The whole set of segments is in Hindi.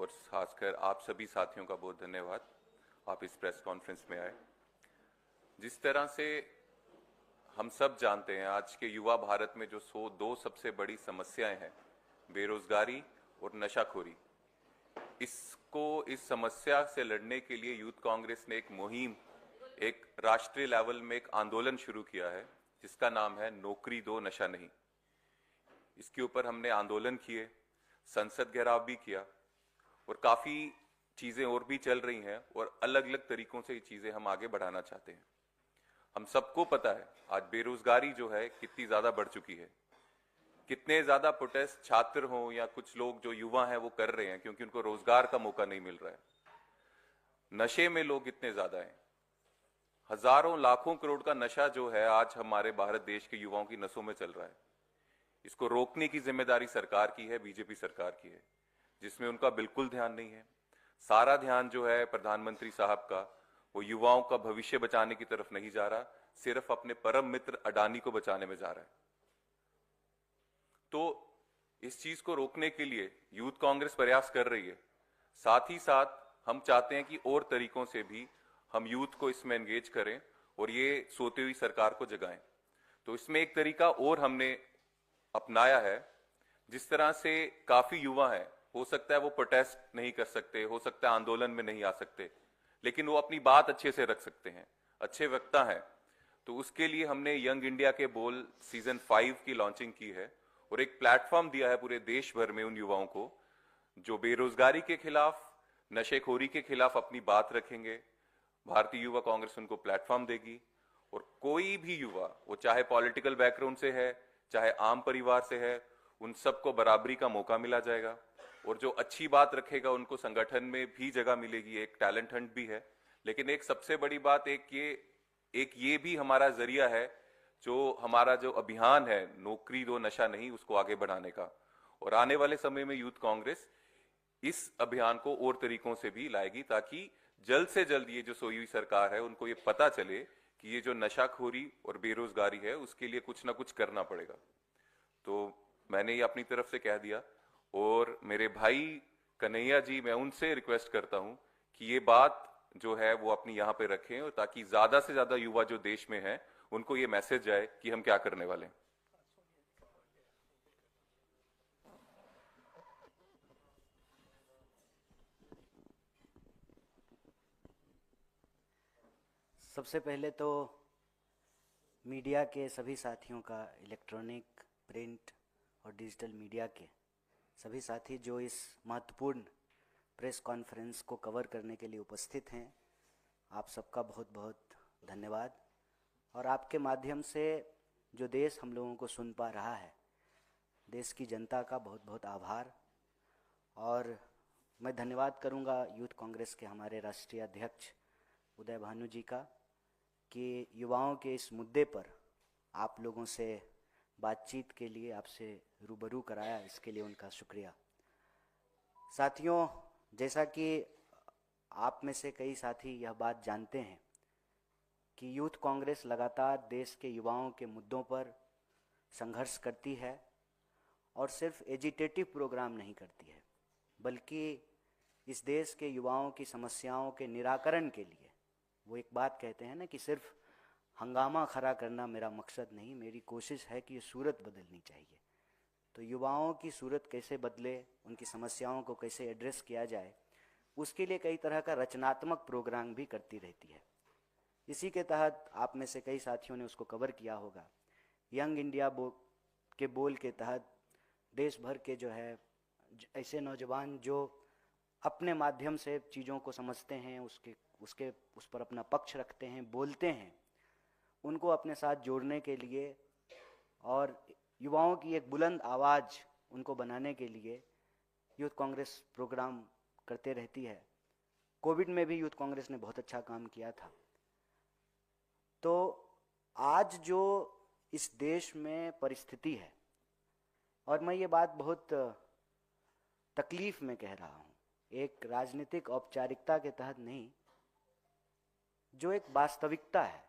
और खासकर आप सभी साथियों का बहुत धन्यवाद, आप इस प्रेस कॉन्फ्रेंस में आए। जिस तरह से हम सब जानते हैं, आज के युवा भारत में जो दो सबसे बड़ी समस्याएं हैं, बेरोजगारी और नशाखोरी, इस समस्या से लड़ने के लिए यूथ कांग्रेस ने एक मुहिम, एक राष्ट्रीय लेवल में एक आंदोलन शुरू किया है जिसका नाम है नौकरी दो नशा नहीं। इसके ऊपर हमने आंदोलन किए, संसद घेराव भी किया और काफी चीजें और भी चल रही हैं और अलग अलग तरीकों से ये चीजें हम आगे बढ़ाना चाहते हैं। हम सबको पता है आज बेरोजगारी जो है कितनी ज्यादा बढ़ चुकी है, कितने ज्यादा प्रोटेस्ट छात्र हों या कुछ लोग जो युवा हैं वो कर रहे हैं क्योंकि उनको रोजगार का मौका नहीं मिल रहा है। नशे में लोग इतने ज्यादा हैं, हजारों लाखों करोड़ का नशा जो है आज हमारे भारत देश के युवाओं की नसों में चल रहा है। इसको रोकने की जिम्मेदारी सरकार की है, बीजेपी सरकार की है, जिसमें उनका बिल्कुल ध्यान नहीं है। सारा ध्यान जो है प्रधानमंत्री साहब का वो युवाओं का भविष्य बचाने की तरफ नहीं जा रहा, सिर्फ अपने परम मित्र अडानी को बचाने में जा रहा है। तो इस चीज को रोकने के लिए यूथ कांग्रेस प्रयास कर रही है। साथ ही साथ हम चाहते हैं कि और तरीकों से भी हम यूथ को इसमें एंगेज करें और ये सोती हुई सरकार को जगाएं। तो इसमें एक तरीका और हमने अपनाया है। जिस तरह से काफी युवा हैं, हो सकता है वो प्रोटेस्ट नहीं कर सकते, हो सकता है आंदोलन में नहीं आ सकते, लेकिन वो अपनी बात अच्छे से रख सकते हैं, अच्छे वक्ता हैं। तो उसके लिए हमने यंग इंडिया के बोल सीजन 5 की लॉन्चिंग की है और एक प्लेटफॉर्म दिया है पूरे देश भर में उन युवाओं को जो बेरोजगारी के खिलाफ, नशेखोरी के खिलाफ अपनी बात रखेंगे। भारतीय युवा कांग्रेस उनको प्लेटफॉर्म देगी और कोई भी युवा, वो चाहे पॉलिटिकल बैकग्राउंड से है, चाहे आम परिवार से है, उन सबको बराबरी का मौका मिला जाएगा और जो अच्छी बात रखेगा उनको संगठन में भी जगह मिलेगी। एक टैलेंट हंट भी है, लेकिन एक सबसे बड़ी बात एक ये भी हमारा जरिया है, जो हमारा जो अभियान है नौकरी दो नशा नहीं, उसको आगे बढ़ाने का। और आने वाले समय में यूथ कांग्रेस इस अभियान को और तरीकों से भी लाएगी ताकि जल्द से जल्द ये जो सोई हुई सरकार है उनको ये पता चले कि ये जो नशाखोरी और बेरोजगारी है उसके लिए कुछ ना कुछ करना पड़ेगा। तो मैंने ये अपनी तरफ से कह दिया और मेरे भाई कन्हैया जी, मैं उनसे रिक्वेस्ट करता हूं कि ये बात जो है वो अपनी यहां पे रखें और ताकि ज्यादा से ज्यादा युवा जो देश में हैं उनको ये मैसेज जाए कि हम क्या करने वाले हैं। सबसे पहले तो मीडिया के सभी साथियों का, इलेक्ट्रॉनिक, प्रिंट और डिजिटल मीडिया के सभी साथी जो इस महत्वपूर्ण प्रेस कॉन्फ्रेंस को कवर करने के लिए उपस्थित हैं, आप सबका बहुत बहुत धन्यवाद। और आपके माध्यम से जो देश हम लोगों को सुन पा रहा है, देश की जनता का बहुत बहुत आभार। और मैं धन्यवाद करूंगा यूथ कांग्रेस के हमारे राष्ट्रीय अध्यक्ष उदय भानु जी का कि युवाओं के इस मुद्दे पर आप लोगों से बातचीत के लिए आपसे रूबरू कराया, इसके लिए उनका शुक्रिया। साथियों, जैसा कि आप में से कई साथी यह बात जानते हैं कि यूथ कांग्रेस लगातार देश के युवाओं के मुद्दों पर संघर्ष करती है और सिर्फ एजिटेटिव प्रोग्राम नहीं करती है, बल्कि इस देश के युवाओं की समस्याओं के निराकरण के लिए, वो एक बात कहते हैं ना कि सिर्फ हंगामा खड़ा करना मेरा मकसद नहीं, मेरी कोशिश है कि ये सूरत बदलनी चाहिए। तो युवाओं की सूरत कैसे बदले, उनकी समस्याओं को कैसे एड्रेस किया जाए, उसके लिए कई तरह का रचनात्मक प्रोग्राम भी करती रहती है। इसी के तहत आप में से कई साथियों ने उसको कवर किया होगा। यंग इंडिया के बोल के तहत देश भर के जो है ऐसे नौजवान जो अपने माध्यम से चीज़ों को समझते हैं, उस पर अपना पक्ष रखते हैं, बोलते हैं, उनको अपने साथ जोड़ने के लिए और युवाओं की एक बुलंद आवाज़ उनको बनाने के लिए यूथ कांग्रेस प्रोग्राम करते रहती है। कोविड में भी यूथ कांग्रेस ने बहुत अच्छा काम किया था। तो आज जो इस देश में परिस्थिति है, और मैं ये बात बहुत तकलीफ में कह रहा हूँ, एक राजनीतिक औपचारिकता के तहत नहीं, जो एक वास्तविकता है।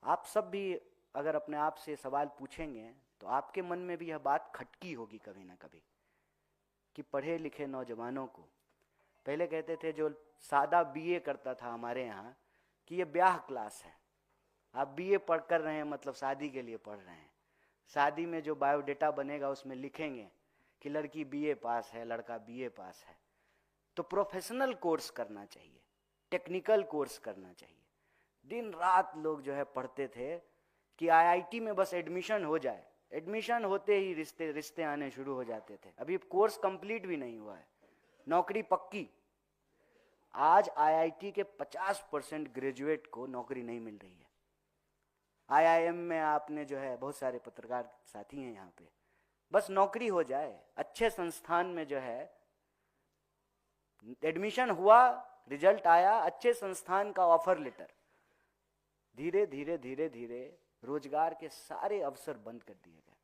आप सब भी अगर अपने आप से सवाल पूछेंगे तो आपके मन में भी यह बात खटकी होगी कभी ना कभी कि पढ़े लिखे नौजवानों को, पहले कहते थे जो सादा बीए करता था हमारे यहाँ कि ये ब्याह क्लास है, आप बीए पढ़ कर रहे हैं मतलब शादी के लिए पढ़ रहे हैं। शादी में जो बायोडेटा बनेगा उसमें लिखेंगे कि लड़की बीए पास है, लड़का बीए पास है। तो प्रोफेशनल कोर्स करना चाहिए, टेक्निकल कोर्स करना चाहिए। दिन रात लोग जो है पढ़ते थे कि आईआईटी में बस एडमिशन हो जाए, एडमिशन होते ही रिश्ते आने शुरू हो जाते थे। अभी कोर्स कंप्लीट भी नहीं हुआ है, नौकरी पक्की। आज आईआईटी के 50% ग्रेजुएट को नौकरी नहीं मिल रही है। आईआईएम में आपने जो है बहुत सारे पत्रकार साथी हैं यहाँ पे, बस नौकरी हो जाए, अच्छे संस्थान में जो है एडमिशन हुआ, रिजल्ट आया, अच्छे संस्थान का ऑफर लेटर, धीरे धीरे धीरे धीरे रोजगार के सारे अवसर बंद कर दिए गए।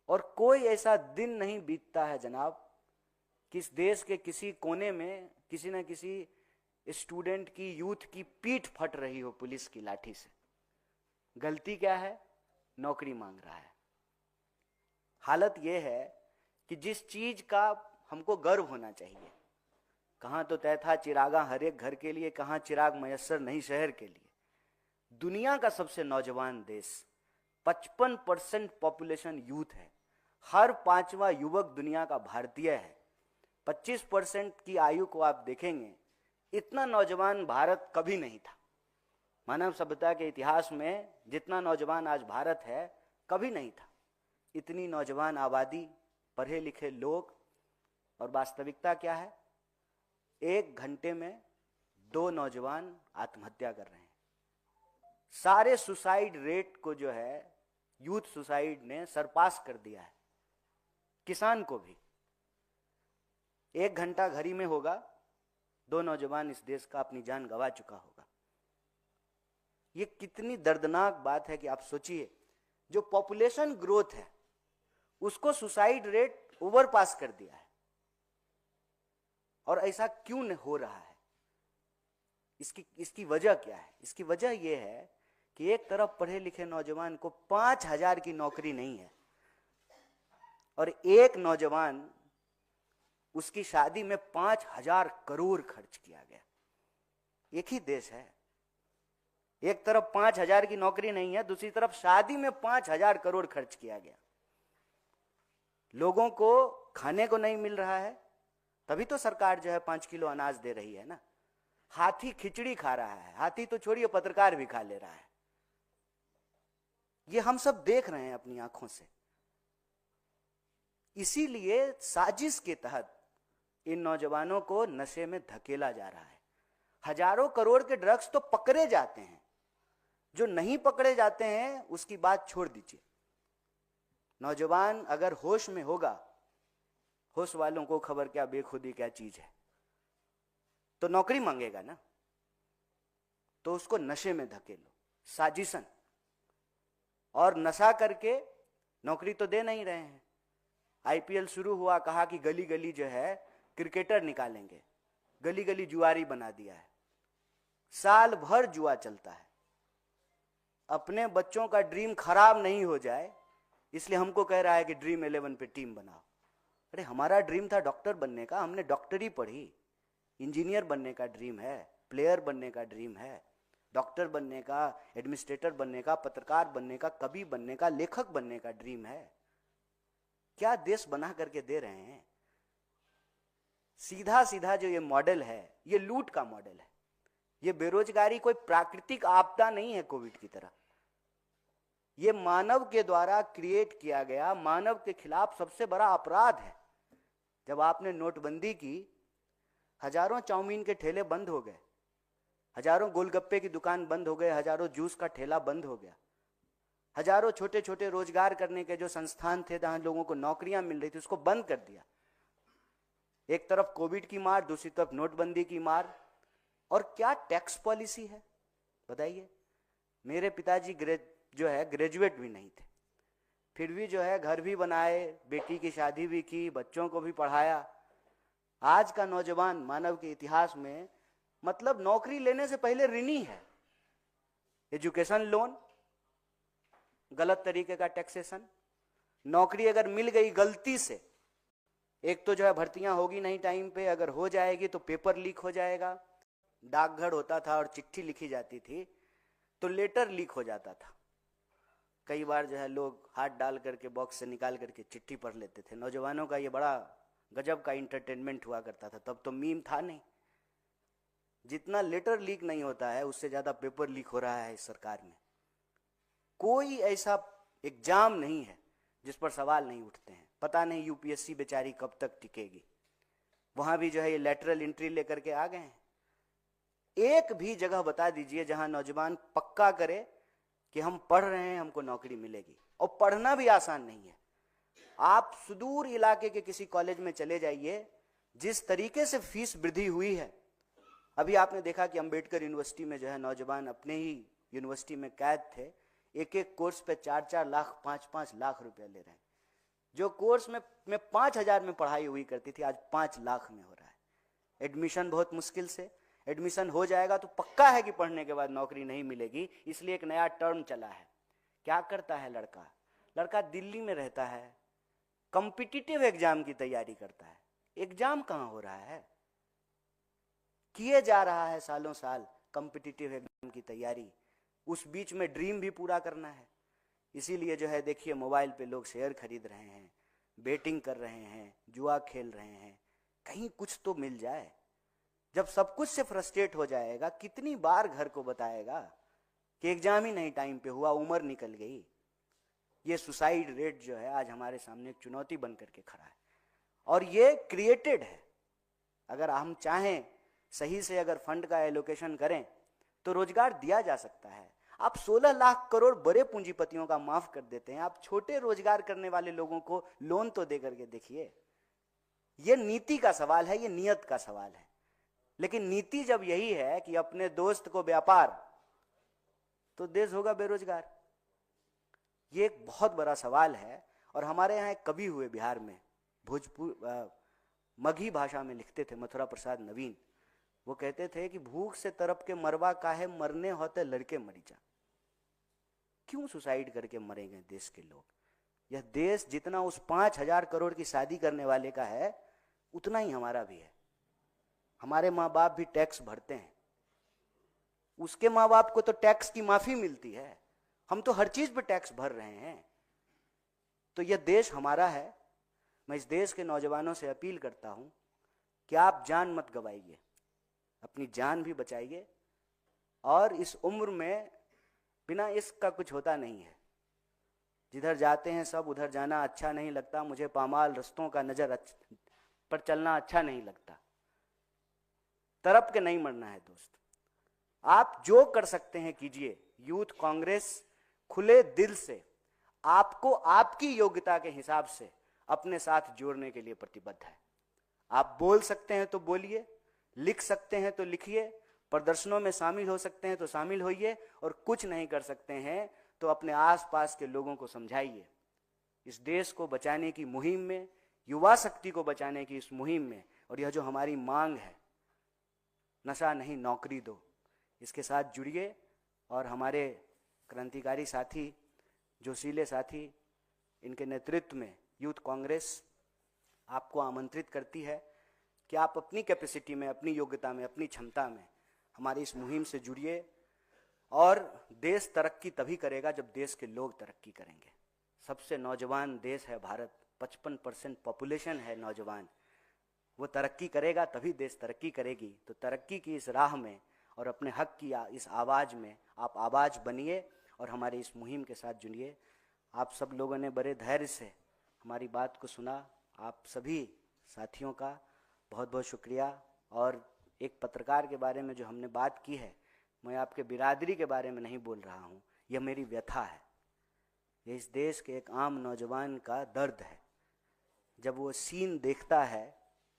और कोई ऐसा दिन नहीं बीतता है जनाब कि इस देश के किसी कोने में किसी न किसी स्टूडेंट की, यूथ की पीठ फट रही हो पुलिस की लाठी से। गलती क्या है? नौकरी मांग रहा है। हालत यह है कि जिस चीज का हमको गर्व होना चाहिए, कहां तो तय था चिरागा हर एक घर के लिए, कहां चिराग मयस्सर नहीं शहर के लिए। दुनिया का सबसे नौजवान देश, 55% पॉपुलेशन यूथ है, हर 5वां युवक दुनिया का भारतीय है। 25% की आयु को आप देखेंगे, इतना नौजवान भारत कभी नहीं था। मानव सभ्यता के इतिहास में जितना नौजवान आज भारत है कभी नहीं था। इतनी नौजवान आबादी, पढ़े लिखे लोग, और वास्तविकता क्या है? 1 घंटे में 2 नौजवान आत्महत्या कर रहे हैं। सारे सुसाइड रेट को जो है यूथ सुसाइड ने सरपास कर दिया है। किसान को भी 1 घंटा घड़ी में होगा, 2 नौजवान इस देश का अपनी जान गंवा चुका होगा। ये कितनी दर्दनाक बात है कि आप सोचिए, जो पॉपुलेशन ग्रोथ है उसको सुसाइड रेट ओवरपास कर दिया है। और ऐसा क्यों हो रहा है? इसकी वजह क्या है? इसकी वजह यह है कि एक तरफ पढ़े लिखे नौजवान को 5000 की नौकरी नहीं है, और एक नौजवान, उसकी शादी में 5000 करोड़ खर्च किया गया। एक ही देश है, एक तरफ 5000 की नौकरी नहीं है, दूसरी तरफ शादी में 5000 करोड़ खर्च किया गया। लोगों को खाने को नहीं मिल रहा है, तभी तो सरकार जो है 5 किलो अनाज दे रही है ना। हाथी खिचड़ी खा रहा है, हाथी तो छोड़िए पत्रकार भी खा ले रहा है। ये हम सब देख रहे हैं अपनी आंखों से। इसीलिए साजिश के तहत इन नौजवानों को नशे में धकेला जा रहा है। हजारों करोड़ के ड्रग्स तो पकड़े जाते हैं, जो नहीं पकड़े जाते हैं उसकी बात छोड़ दीजिए। नौजवान अगर होश में होगा, होश वालों को खबर क्या बेखुदी क्या चीज है, तो नौकरी मांगेगा ना, तो उसको नशे में धकेलो साजिशन। और नशा करके नौकरी तो दे नहीं रहे हैं। आईपीएल शुरू हुआ, कहा कि गली गली जो है क्रिकेटर निकालेंगे, गली गली जुआरी बना दिया है। साल भर जुआ चलता है। अपने बच्चों का ड्रीम खराब नहीं हो जाए इसलिए हमको कह रहा है कि ड्रीम 11 पे टीम बनाओ। अरे हमारा ड्रीम था डॉक्टर बनने का, हमने डॉक्टरी पढ़ी। इंजीनियर बनने का ड्रीम है, प्लेयर बनने का ड्रीम है, डॉक्टर बनने का, एडमिनिस्ट्रेटर बनने का, पत्रकार बनने का, कवि बनने का, लेखक बनने का ड्रीम है। क्या देश बना करके दे रहे हैं? सीधा सीधा जो ये मॉडल है, ये लूट का मॉडल है। ये बेरोजगारी कोई प्राकृतिक आपदा नहीं है कोविड की तरह। ये मानव के द्वारा क्रिएट किया गया, मानव के खिलाफ सबसे बड़ा अपराध है। जब आपने नोटबंदी की, हजारों चाउमीन के ठेले बंद हो गए, हजारों गोलगप्पे की दुकान बंद हो गए, हजारों जूस का ठेला बंद हो गया, हजारों छोटे छोटे रोजगार करने के जो संस्थान थे जहां लोगों को नौकरियां मिल रही थी उसको बंद कर दिया। एक तरफ कोविड की मार, दूसरी तरफ नोटबंदी की मार। और क्या टैक्स पॉलिसी है बताइए। मेरे पिताजी जो है ग्रेजुएट भी नहीं थे, फिर भी जो है घर भी बनाए, बेटी की शादी भी की, बच्चों को भी पढ़ाया। आज का नौजवान मानव के इतिहास में मतलब नौकरी लेने से पहले ऋणी है। एजुकेशन लोन, गलत तरीके का टैक्सेशन, नौकरी अगर मिल गई गलती से एक तो जो है भर्तियां होगी नहीं टाइम पे, अगर हो जाएगी तो पेपर लीक हो जाएगा। डाकघर होता था और चिट्ठी लिखी जाती थी तो लेटर लीक हो जाता था। कई बार जो है लोग हाथ डाल करके बॉक्स से निकाल करके चिट्ठी पढ़ लेते थे। नौजवानों का ये बड़ा गजब का इंटरटेनमेंट हुआ करता था। तब तो मीम था नहीं। जितना लेटर लीक नहीं होता है उससे ज़्यादा पेपर लीक हो रहा है इस सरकार में। कोई ऐसा एग्जाम नहीं है जिस पर सवाल नहीं उठते हैं। पता नहीं यूपीएससी बेचारी कब तक टिकेगी। वहां भी जो है ये लेटरल एंट्री लेकर के आ गए हैं। एक भी जगह बता दीजिए जहां नौजवान पक्का करे कि हम पढ़ रहे हैं, हमको नौकरी मिलेगी। और पढ़ना भी आसान नहीं है। आप सुदूर इलाके के किसी कॉलेज में चले जाइए, जिस तरीके से फीस वृद्धि हुई है। अभी आपने देखा कि अंबेडकर यूनिवर्सिटी में जो है नौजवान अपने ही यूनिवर्सिटी में कैद थे, एक एक कोर्स पे 4-4 लाख 5-5 लाख रुपया ले रहे हैं। जो कोर्स में 5,000 में पढ़ाई हुई करती थी आज 5 लाख में हो रहा है। एडमिशन बहुत मुश्किल से, एडमिशन हो जाएगा तो पक्का है कि पढ़ने के बाद नौकरी नहीं मिलेगी। इसलिए एक नया टर्म चला है। क्या करता है लड़का? लड़का दिल्ली में रहता है, कॉम्पिटिटिव एग्जाम की तैयारी करता है। एग्जाम कहाँ हो रहा है? किए जा रहा है सालों साल कॉम्पिटिटिव एग्जाम की तैयारी। उस बीच में ड्रीम भी पूरा करना है। इसीलिए जो है देखिए मोबाइल पे लोग शेयर खरीद रहे हैं, बेटिंग कर रहे हैं, जुआ खेल रहे हैं। कहीं कुछ तो मिल जाए। जब सब कुछ से फ्रस्ट्रेट हो जाएगा, कितनी बार घर को बताएगा कि एग्जाम ही नहीं टाइम पे हुआ, उम्र निकल गई। ये सुसाइड रेट जो है आज हमारे सामने एक चुनौती बन करके खड़ा है और ये क्रिएटेड है। अगर हम चाहें सही से अगर फंड का एलोकेशन करें तो रोजगार दिया जा सकता है। आप 16 लाख करोड़ बड़े पूंजीपतियों का माफ कर देते हैं, आप छोटे रोजगार करने वाले लोगों को लोन तो दे करके देखिए। ये नीति का सवाल है, ये नियत का सवाल है। लेकिन नीति जब यही है कि अपने दोस्त को व्यापार, तो देश होगा बेरोजगार। ये एक बहुत बड़ा सवाल है। और हमारे यहाँ एक कवि हुए बिहार में, मगही भाषा में लिखते थे, मथुरा प्रसाद नवीन। वो कहते थे कि भूख से तरफ के मरवा काहे, मरने होते लड़के मरी जा। क्यों सुसाइड करके मरेंगे देश के लोग? यह देश जितना उस 5,000 करोड़ की शादी करने वाले का है उतना ही हमारा भी है। हमारे माँ बाप भी टैक्स भरते हैं, उसके माँ बाप को तो टैक्स की माफी मिलती है। हम तो हर चीज पे टैक्स भर रहे हैं। तो यह देश हमारा है। मैं इस देश के नौजवानों से अपील करता हूं कि आप जान मत गवाइए, अपनी जान भी बचाइए। और इस उम्र में बिना इश्क का कुछ होता नहीं है। जिधर जाते हैं सब उधर जाना अच्छा नहीं लगता। मुझे पामाल रस्तों का नजर पर चलना अच्छा नहीं लगता। तरफ के नहीं मरना है दोस्त। आप जो कर सकते हैं कीजिए। यूथ कांग्रेस खुले दिल से आपको आपकी योग्यता के हिसाब से अपने साथ जोड़ने के लिए प्रतिबद्ध है। आप बोल सकते हैं तो बोलिए, लिख सकते हैं तो लिखिए, प्रदर्शनों में शामिल हो सकते हैं तो शामिल होइए, और कुछ नहीं कर सकते हैं तो अपने आसपास के लोगों को समझाइए। इस देश को बचाने की मुहिम में, युवा शक्ति को बचाने की इस मुहिम में, और यह जो हमारी मांग है, नशा नहीं नौकरी दो, इसके साथ जुड़िए। और हमारे क्रांतिकारी साथी, जोशीले साथी, इनके नेतृत्व में यूथ कांग्रेस आपको आमंत्रित करती है कि आप अपनी कैपेसिटी में, अपनी योग्यता में, अपनी क्षमता में हमारी इस मुहिम से जुड़िए। और देश तरक्की तभी करेगा जब देश के लोग तरक्की करेंगे। सबसे नौजवान देश है भारत, 55% पॉपुलेशन है नौजवान। वो तरक्की करेगा तभी देश तरक्की करेगी। तो तरक्की की इस राह में और अपने हक की इस आवाज़ में आप आवाज़ बनिए और हमारे इस मुहिम के साथ जुड़िए। आप सब लोगों ने बड़े धैर्य से हमारी बात को सुना। आप सभी साथियों का बहुत बहुत शुक्रिया। और एक पत्रकार के बारे में जो हमने बात की है, मैं आपके बिरादरी के बारे में नहीं बोल रहा हूँ, यह मेरी व्यथा है। ये इस देश के एक आम नौजवान का दर्द है। जब वो सीन देखता है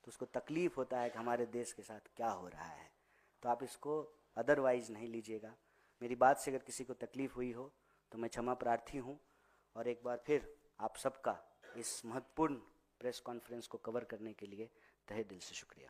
तो उसको तकलीफ होता है कि हमारे देश के साथ क्या हो रहा है। तो आप इसको अदरवाइज नहीं लीजिएगा। मेरी बात से अगर किसी को तकलीफ हुई हो तो मैं क्षमा प्रार्थी हूँ। और एक बार फिर आप सबका इस महत्वपूर्ण प्रेस कॉन्फ्रेंस को कवर करने के लिए तहे दिल से शुक्रिया।